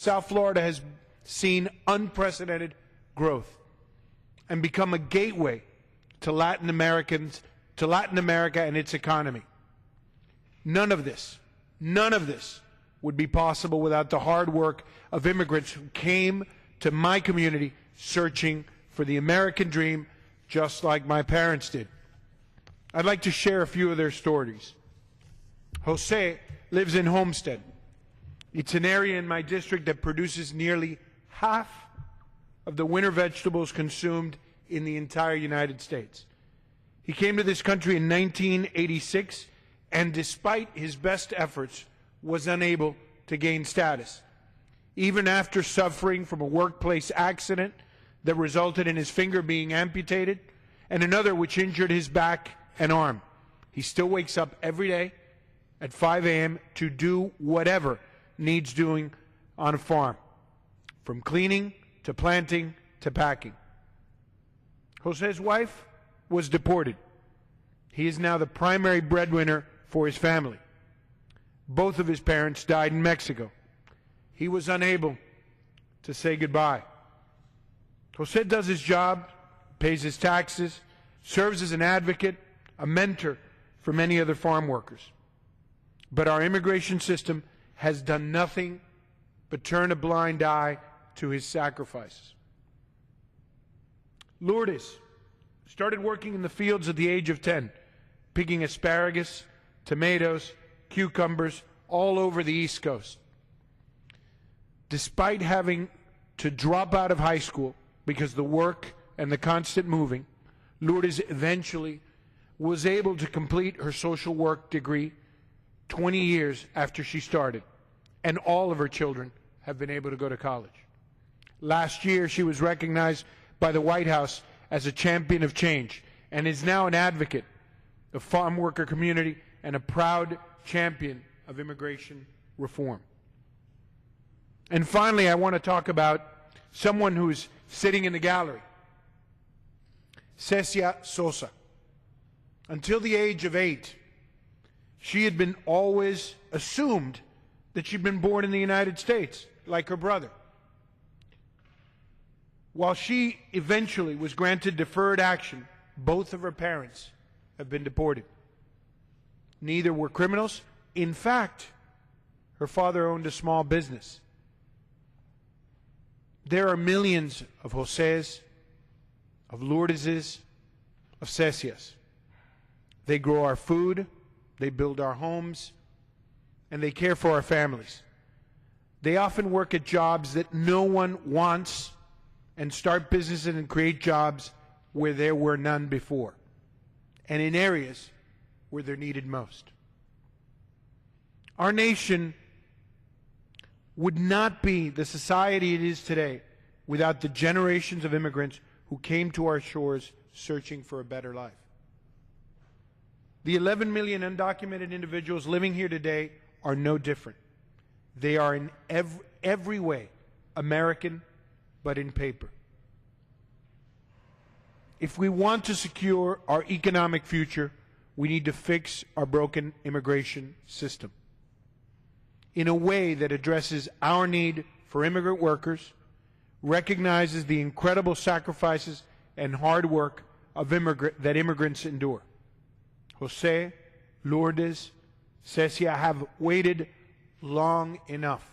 South Florida has seen unprecedented growth and become a gateway to Latin America and its economy. None of this would be possible without the hard work of immigrants who came to my community searching for the American dream, just like my parents did. I'd like to share a few of their stories. Jose lives in Homestead. It's an area in my district that produces nearly half of the winter vegetables consumed in the entire United States. He came to this country in 1986, and despite his best efforts, was unable to gain status. Even after suffering from a workplace accident that resulted in his finger being amputated and another which injured his back and arm, he still wakes up every day at 5 a.m. to do whatever needs doing on a farm, from cleaning to planting to packing. Jose's wife was deported. He is now the primary breadwinner for his family. Both of his parents died in Mexico. He was unable to say goodbye. Jose does his job, pays his taxes, serves as an advocate, a mentor for many other farm workers. But our immigration system has done nothing but turn a blind eye to his sacrifices. Lourdes started working in the fields at the age of 10, picking asparagus, tomatoes, cucumbers all over the East Coast. Despite having to drop out of high school because of the work and the constant moving, Lourdes eventually was able to complete her social work degree 20 years after she started, and all of her children have been able to go to college. Last year, she was recognized by the White House as a champion of change and is now an advocate of farm worker community and a proud champion of immigration reform. And finally, I want to talk about someone who's sitting in the gallery, Cecia Sosa. Until the age of 8, she had been always assumed that she'd been born in the United States, like her brother. While she eventually was granted deferred action, both of her parents have been deported. Neither were criminals. In fact, her father owned a small business. There are millions of Jose's, of Lourdes's, of Cecias. They grow our food, they build our homes, and they care for our families. They often work at jobs that no one wants and start businesses and create jobs where there were none before, and in areas where they're needed most. Our nation would not be the society it is today without the generations of immigrants who came to our shores searching for a better life. The 11 million undocumented individuals living here today are no different. They are in every way American, but in paper. If we want to secure our economic future, we need to fix our broken immigration system in a way that addresses our need for immigrant workers, recognizes the incredible sacrifices and hard work of that immigrants endure. Jose, Lourdes, Cecia have waited long enough.